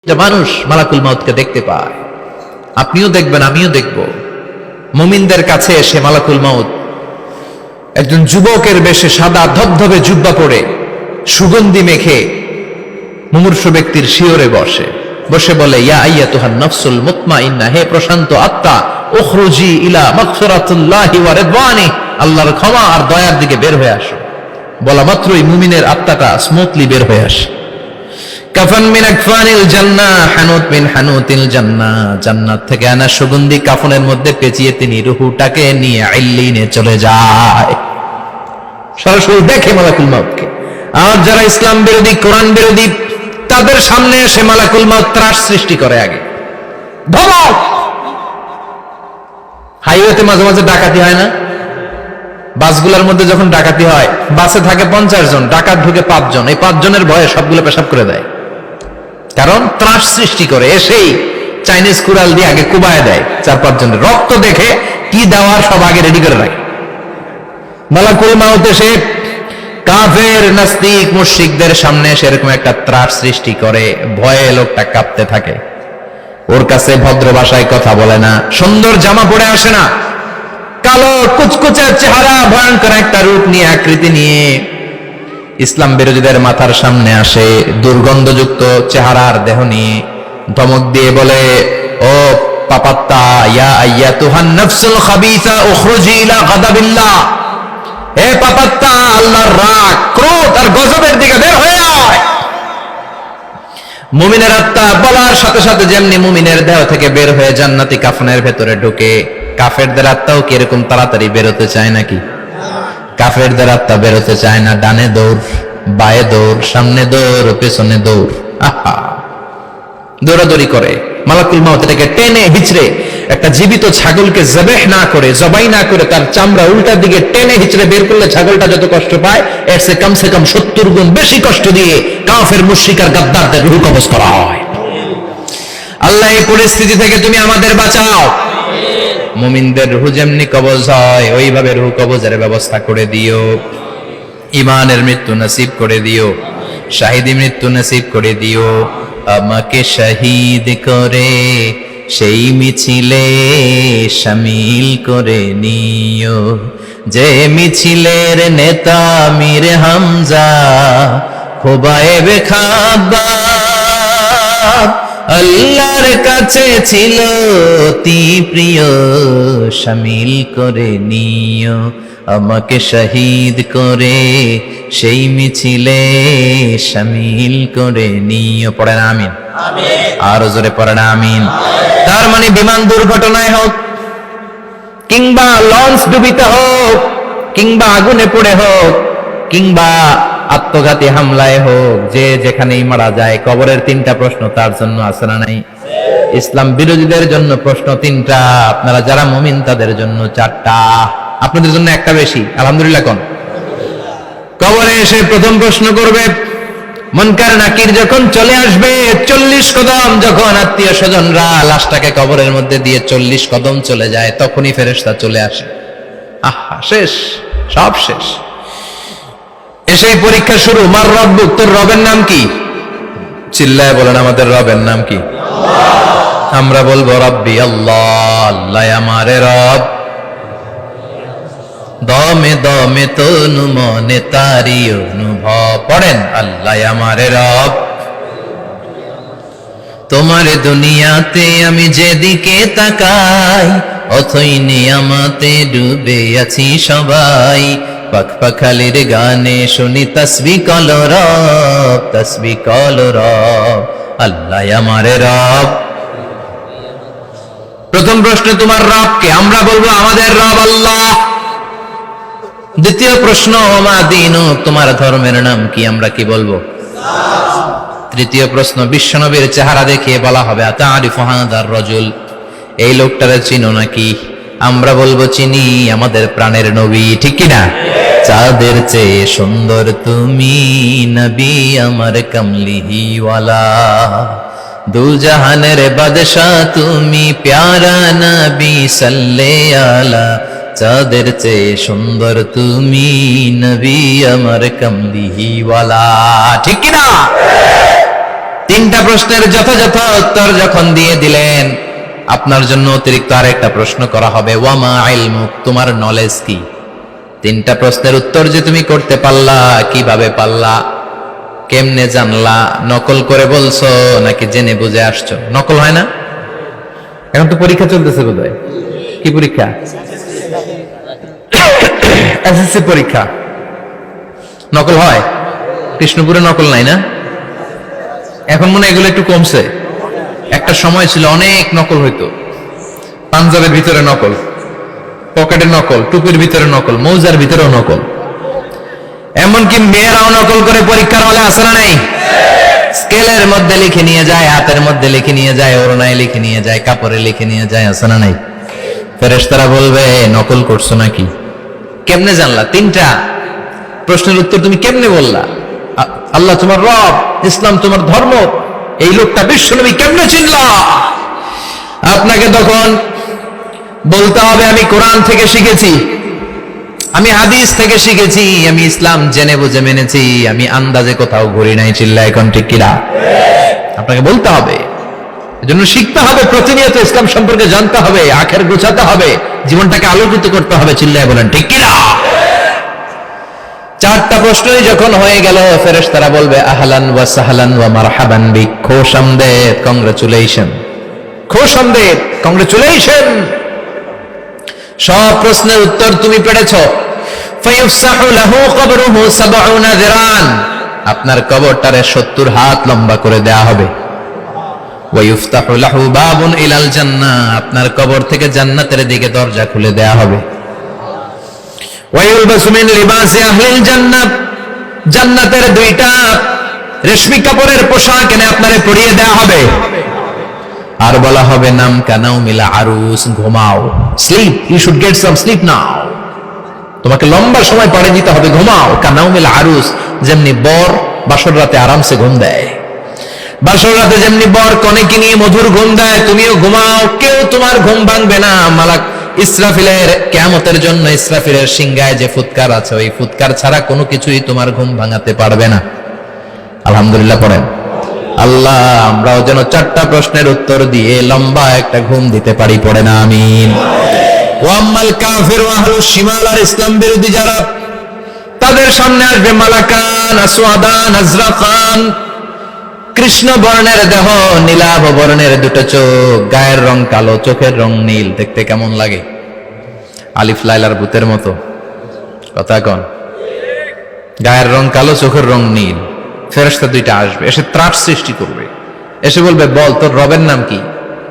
যে মানুষ মালাকুল মাউতকে দেখতে পায়, আপনিও দেখবেন, আমিও দেখব। মুমিনদের কাছে এসে মালাকুল মাউত একজন যুবকের বেশে সাদা ধবধবে জুব্বা পরে সুগন্ধি মেখে মুমূর্ষু ব্যক্তির শিয়রে বসে বলে, ইয়া আইয়াতুহান নাফসুল মুতমাইন্না, হে প্রশান্ত আত্মা, উখরুজি ইলা মাগফিরাতুল্লাহি ওয়া রিদওয়ানি, আল্লাহর ক্ষমা আর দয়ার দিকে বের হয়ে আসো। বলা মাত্রই মুমিনের আত্মাটা স্মুথলি বের হয়ে আসে। কাফান মিন আকফানিল জান্নাহ, হানুত মিন হানুতিল জান্নাহ, জান্নাত থেকে আনা সুগন্ধি কাফনের মধ্যে পেঁচিয়ে তিনি রূহটাকে নিয়ে ইল্লিনে চলে যায়। সরাসরি দেখে মালাকুল মাউতকে। আর যারা ইসলাম বিরোধী, কোরআন বিরোধী, তাদের সামনে এসে মালাকুল মাউত ত্রাস সৃষ্টি করে। আগে ধমক। হাইওয়েতে মাঝে মাঝে ডাকাতি হয় না? বাসগুলোর মধ্যে যখন ডাকাতি হয়, বাসে থাকে 50 জন, ডাকাত ঢুকে 5 জন, এই 5 জনের ভয়ে সবগুলো পেশাব করে দেয়। কারণ ত্রাস সৃষ্টি করে। এসেই চাইনিজ কুড়াল দিয়ে আগে কুবায় দেয় 4-5 জনের। রক্ত দেখে কি দেওয়ার সব আগে রেডি করে রাখে। মালাকুল মাউত এসে কাফের, নাস্তিক, মুশরিকদের সামনে সেরকম একটা ত্রাস সৃষ্টি করে। ভয়ে লোকটা কাঁপতে থাকে। ওর কাছে ভদ্র ভাষায় কথা বলে না, সুন্দর জামা পরে আসে না, কালো কুচকুচে চেহারা, ভয়ঙ্কর একটা রূপ নিয়ে, আকৃতি নিয়ে ইসলাম বিরোধীদের মাথার সামনে আসে, দুর্গন্ধযুক্ত চেহারার দেহ নিয়ে ধমক দিয়ে বলে, ও পাপাত্তা, ইয়া আইয়াতুহান নাফসুল খাবিসা উখরুজি ইলা গাদাবিল্লাহ, হে পাপাত্তা, আল্লাহর রাগ, ক্রোধ আর গজবের দিকে বের হয়ে আয়। মুমিনের আত্মা বলার সাথে সাথে যেমনি মুমিনের দেহ থেকে বের হয়ে জান্নাতি কাফনের ভেতরে ঢুকে, কাফেরদের আত্মাও কি এরকম তাড়াতাড়ি বেরোতে চায় নাকি? কাফেরদের আত্মা বেরোতে চায় না। ডানে দৌড়, বায়ে দৌড়, সামনে দৌড়, পেছনে দৌড়, আহা, দৌড়াদৌড়ি করে। মালাকুল মাউত এটাকে টেনে হিচড়ে, একটা জীবিত ছাগলকে জবাই না করে তার চামড়া উল্টার দিকে টেনে হিচড়ে বের করলে ছাগলটা যত কষ্ট পায়, এর চেয়ে কমসে কম 70 গুণ বেশি কষ্ট দিয়ে কাফের, মুশরিক আর গাদ্দারদের রূহ কবজ করা হয়। আল্লাহ, এই পরিস্থিতি থেকে তুমি আমাদের বাঁচাও। মুমিনদের রূহ যেমনি কবজ হয়, ওইভাবে রূহ কবজের ব্যবস্থা করে দিও। ঈমানের মৃত্যু নসিব করে দিও, শাহিদি মৃত্যু নসিব করে দিও। আমাকে শহীদ করে সেই মিছিলে শামিল করে নিও, যে মিছিলের নেতা মীর হামজা, খোবায়েবে খাব্বাব, আল্লাহর কাছে ছিল অতি প্রিয়, শামিল করে নিও। আমাকে শহীদ করে সেই মিছিলে শামিল করে নিও। পড়েন আমিন। আরো জোরে পড়েন আমিন। তার মানে বিমান দুর্ঘটনায় হোক, কিংবা লঞ্চ ডুবিতে হোক, কিংবা আগুনে পড়ে হোক, কিংবা আত্মঘাতী হামলায় হোক, যে যেখানেই মারা যায়, কবরের 3টা প্রশ্ন তার জন্য আছে না নাই? ইসলাম বিরোধীদের জন্য প্রশ্ন 3টা, আপনারা যারা মুমিন তাদের জন্য 4টা, আপনাদের জন্য একটা বেশি। আলহামদুলিল্লাহ কোন? কবরে এসে প্রথম প্রশ্ন করবে, মুনকার নাকির যখন চলে আসবে, 40 কদম যখন আত্মীয় স্বজনরা লাশটাকে কবরের মধ্যে দিয়ে 40 কদম চলে যায়, তখনই ফেরেশতা চলে আসে। আহা, শেষ, সব শেষ। এসেই পরীক্ষা শুরু। মার রব্বুক, তোর রবের নাম কি? চিল্লায় বলেন, আমাদের রবের নাম কি? আমরা বলবো, রব্বি আল্লাহ, আল্লাহ আমারে রব। দমে দমে তনু মনে তারি অনুভব। পড়েন, আল্লাহ আমারে রব। তোমার দুনিয়াতে আমি যেদিকে তাকাই, অথই নিয়ামতে ডুবে আছি সবাই। পাখপাখালির গানে শুনি তসবিহ কলরব, তসবিহ কলরব, আল্লাহ আমারে রব। প্রথম প্রশ্ন, তোমার রব কে? আমরা বলবো, আমাদের রব আল্লাহ। দ্বিতীয় প্রশ্ন, ওমা দীনু, তোমার ধর্মের নাম কি? আমরা কি বলবো? তৃতীয় প্রশ্ন, বিশ্বনবীর চেহারা দেখিয়ে বলা হবে, আতারিফু হাদার রাজুল, এই লোকটারে চিনো নাকি? আমরা বলবো, চিনি, আমাদের প্রাণের নবী। ঠিক কি না? চাঁদের চেয়ে সুন্দর তুমি নবী আমার কামলিওয়ালা, দু জাহানের বাদশাহ তুমি প্যারা নবী সাল্লে আলা, চাঁদের চেয়ে সুন্দর তুমি নবী আমার কামলিওয়ালা। ঠিক কি না? তিনটা প্রশ্নের যথাযথ উত্তর যখন দিয়ে দিলেন, আপনার জন্য অতিরিক্ত আরেকটা প্রশ্ন করা হবে, ওয়ামা ইলমুক, তোমার নলেজ কি? তিনটা প্রশ্নের উত্তর যে তুমি করতে পারলা, কিভাবে পারলা, কেমনে জানলা? নকল করে বলছো নাকি জেনে বুঝে আসছো? নকল হয় না? এখন তো পরীক্ষা চলতেছে বোধহয়। কি পরীক্ষা? এসএসসি পরীক্ষা। নকল হয়? কৃষ্ণপুরে নকল নাই না? এখন মনে হয় এগুলো একটু কমছে। একটা সময় ছিল অনেক নকল হইতো। পাঞ্জাবের ভিতরে নকল, পকেটে নকল, টুপির ভিতরে নকল, মৌজার ভিতরেও নকল। এমনকি মেয়েরাও নকল করে পরীক্ষার হলে আসে না নাই? স্কেলের মধ্যে লিখে নিয়ে যায়, হাতের মধ্যে লিখে নিয়ে যায়, ওড়নায় লিখে নিয়ে যায়, কাপড়ে লিখে নিয়ে যায়, আসে না নাই? ফেরেশতারা বলবে নকল করছো নাকি? কেমনে জানলা? তিনটা প্রশ্নের উত্তর তুমি কেমনে বললা? আল্লাহ তোমার রব, ইসলাম তোমার ধর্ম, এই লোকটা বিশ্বনবী, কেমনে চিনলা? আপনাকে তখন বলতে হবে আমি কোরআন থেকে শিখেছি, আমি হাদিস থেকে শিখেছি, আমি ইসলাম জেনে বুঝে মেনেছি, আমি আন্দাজে কোথাও ঘুরি নাই। চিল্লা এখন ঠিক কিনা? আপনাকে বলতে হবে। এজন্য শিখতে হবে, প্রতিনিয়ত ইসলাম সম্পর্কে জানতে হবে, আখের গোছাতে হবে, জীবনটাকে আলোকিত করতে হবে। চিল্লায় বলেন ঠিক কিনা? চারটা প্রশ্নই যখন হয়ে গেল, ফেরেশতারা বলবে আহলান ওয়া সাহলান ওয়া মারহাবান বিক, খোশামদেদ, কংগ্রাচুলেশন, খোশামদেদ, কংগ্রাচুলেশন। সব প্রশ্নের উত্তর তুমি পেরেছো। ফায়ুফসাহু লাহু কবরুহু ৭০ যিরান, আপনার কবরটারে ৭০ হাত লম্বা করে দেয়া হবে। ওয়া ইফতাহু লাহু বাবুন ইলাল জান্নাহ, আপনার কবর থেকে জান্নাতের দিকে দরজা খুলে দেয়া হবে। ওয়া ইউলবাসু মিন লিবাসি আহলিল জান্নাহ, জান্নাতের দুইটা রেশমি কাপড়ের পোশাক এনে আপনারে পরিয়ে দেয়া হবে। আর বলা হবে নাম কানাও মিলা আরুস, ঘুমাও, sleep, you should get some sleep now, তোমাকে লম্বা সময় পরে দিতে হবে, ঘুমাও। কানাও মিলা আরুস, যেমনি বর বাসর রাতে আরামসে ঘুম দেয়, বাসর রাতে যেমনি বর কনেকে নিয়ে মধুর ঘুম দেয়, তুমিও ঘুমাও, কেউ তোমার ঘুম ভাঙবে না। মালাক ইসরাফিলের, কিয়ামতের জন্য ইসরাফিলের সিংহায় যে ফুৎকার আছে, ওই ফুৎকার ছাড়া কোনো কিছুই তোমার ঘুম ভাঙাতে পারবে না। আলহামদুলিল্লাহ পড়েন। আল্লাহ আমরাও যেন চারটা প্রশ্নের উত্তর দিয়ে লম্বা একটা ঘুম দিতে পারি, পড়ে না আমিন। ওয়াম্মাল কাফির ওয়া আহলুশ শিমাল, আর ইসলাম বিরোধী যারা, তাদের সামনে আসবে মালাকান আসওয়াদান আজরাকান, কৃষ্ণ বর্ণের দেহ, নীলাভ বর্ণের দুটো চোখ, গায়ের রং কালো, চোখের রং নীল। দেখতে কেমন লাগে? আলিফ লাইলার ভূতের মতো। কথা কন। গায়ের রং কালো, চোখের রং নীল। ফেরেশতা দুইটা আসবে, এসে ত্রাস সৃষ্টি করবে, এসে বলবে বল তোর রবের নাম কি?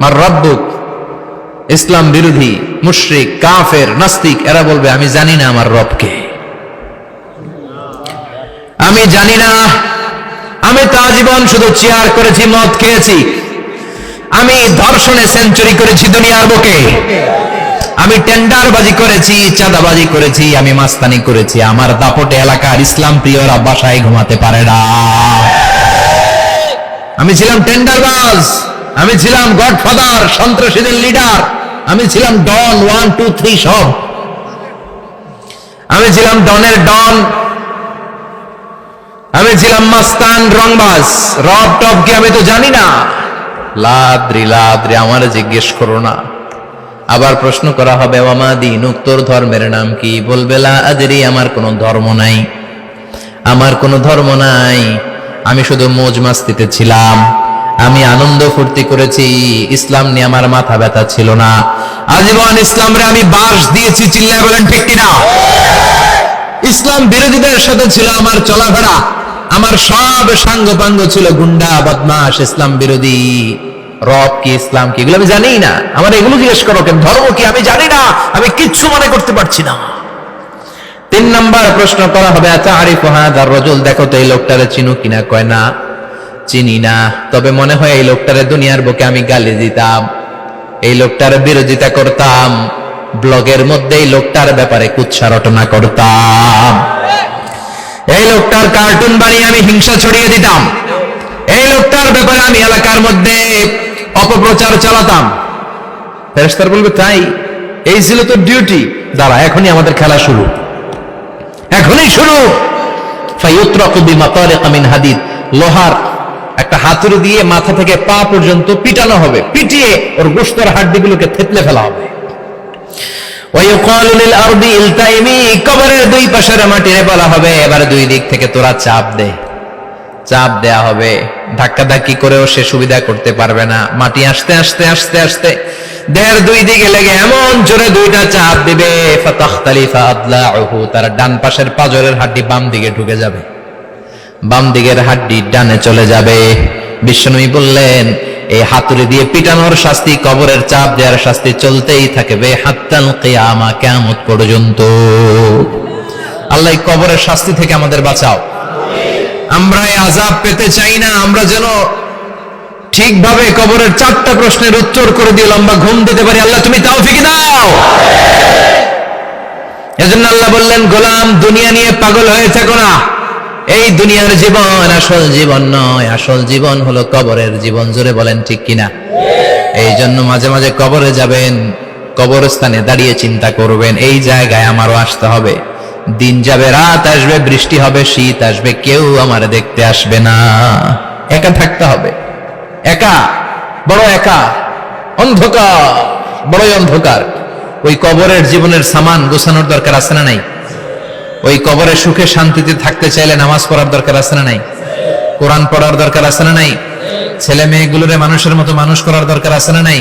মার রব্বুক। ইসলাম বিরোধী মুশরিক, কাফের, নাস্তিক এরা বলবে আমি জানি না আমার রবকে, আমি জানি না, আমি তো আজীবন শুধু চেয়ার করেছি, মদ খেয়েছি, আমি ধর্ষণে সেঞ্চুরি করেছি দুনিয়ার বুকে, আমি টেন্ডারবাজি করেছি, চাঁদাবাজি করেছি, আমি মাস্তানি করেছি, আমার দাপটে এলাকার ইসলাম প্রিয়রা বাসায় ঘুমাতে পারে না। আমি ছিলাম টেন্ডারবাজ, আমি ছিলাম গডফাদার, সন্ত্রাসীদের লিডার, আমি ছিলাম ডন 1 2 3 সব, আমি ছিলাম ডনের ডন, আমি ছিলাম মাস্তান, রংবাজ, রব টপকে আমি তো জানি না। লাদ্রি লাদ্রি, আমার জিজ্ঞেস করো না। আবার প্রশ্ন করা হবে ওয়ামা দীনুক, তোর ধর্মের নাম কি? বলবে লা আদরি, আমার কোনো ধর্ম নাই, আমার কোনো ধর্ম নাই, আমি শুধু মৌজ মাস্তিতে ছিলাম, আমি আনন্দ ফুর্তি করেছি, ইসলাম নিয়ে আমার মাথা ব্যথা ছিল না, আজীবন ইসলামরে আমি বাস দিয়েছি। চিল্লায় বলেন ঠিক কিনা? ইসলাম বিরোধীদের সাথে ছিল আমার চলাফেরা, আমার সব সাঙ্গপাঙ্গ ছিল গুন্ডা বদমাশ, ইসলাম বিরোধী। রব কি, ইসলাম কি, এগুলো আমি জানি না। আমার এগুলো জিজ্ঞেস করো কেন? ধর্ম কি আমি জানি না, আমি কিচ্ছু মনে করতে পারছি না। 3 নাম্বার প্রশ্ন করা হবে আতারিফু হাযার রাজুল, দেখো তো এই লোকটারে চিনো কিনা? কয় না, চিনি না, তবে মনে হয় এই লোকটারে দুনিয়ার বুকে আমি গালি দিতাম, এই লোকটার বিরোধিতা করতাম, ব্লগের মধ্যে এই লোকটার ব্যাপারে কুৎসা রটনা করতাম, এই লোকটার কার্টুন বানিয়ে আমি হিংসা ছড়িয়ে দিতাম, এই লোকটার ব্যাপারে আমি এলাকার মধ্যে অপপ্রচার চালাতাম। ফেরেশতারা বলবে তাই, এই ছিল তোর ডিউটি, দাঁড়া এখনই আমাদের খেলা শুরু, এখনই শুরু। ফায়ুতরাকু বিমাতারিক মিন হাদিদ, লোহার একটা হাতুড়ি দিয়ে মাথা থেকে পা পর্যন্ত পিটানো হবে, পিটিয়ে ওর গোশতের হাড্ডিগুলোকে থেতলে ফেলা হবে। ওয়ায়ুকালু লিল আরদি ইলতাইমি, কবরের দুই পাশের মাটিরে বলা হবে এবার দুই দিক থেকে তোরা চাপ দে। চাপ দেয়া হবে, ধাক্কাধাক্কি করেও সে সুবিধা করতে পারবে না। মাটি আস্তে আস্তে আস্তে আস্তে দেহের দুই দিকে লেগে এমন জোরে দুইটা চাপ দিবে, ফাতাখতালিফা আদলাউহু, তার ডান পাশের পাজরের হাড্ডি বাম দিকে ঢুকে যাবে, বাম দিকের হাড্ডি ডানে চলে যাবে। বিশ্বনবী বললেন এই হাতুড়ি দিয়ে পিটানোর শাস্তি, কবরের চাপ দেওয়ার শাস্তি চলতেই থাকবে হাত্তাল কিয়ামা, কিয়ামত পর্যন্ত। আল্লাহ এই কবরের শাস্তি থেকে আমাদের বাঁচাও। আমরা এই আযাব পেতে চাই না, আমরা যেন ঠিকভাবে কবরের 4টা প্রশ্নের উত্তর করে দিয়ে লম্বা ঘুম দিতে পারি। আল্লাহ তুমি তৌফিক দাও। এজন্য আল্লাহ বললেন, গোলাম দুনিয়া নিয়ে পাগল হয়ে থেকো না। এই দুনিয়ার জীবন আসল জীবন নয়, আসল জীবন হলো কবরের জীবন। জোরে বলেন ঠিক কিনা? এই জন্য মাঝে মাঝে কবরে যাবেন, কবরস্থানে দাঁড়িয়ে চিন্তা করবেন এই জায়গায় আমারও আসতে হবে। দিন যাবে, রাত আসবে, বৃষ্টি হবে, শীত আসবে, কেউ আমার দেখতে আসবে না। একা থাকতে হবে, একা, বড় একা, অন্ধকার, বড়ই অন্ধকার। ওই কবরের জীবনের সামান গোছানোর দরকার আছে না নাই? ওই কবরে সুখে শান্তিতে থাকতে চাইলে নামাজ পড়ার দরকার আছে না নাই? কোরআন পড়ার দরকার আছে না নাই? ছেলে মেয়েগুলোরে মানুষের মতো মানুষ করার দরকার আছে না নাই?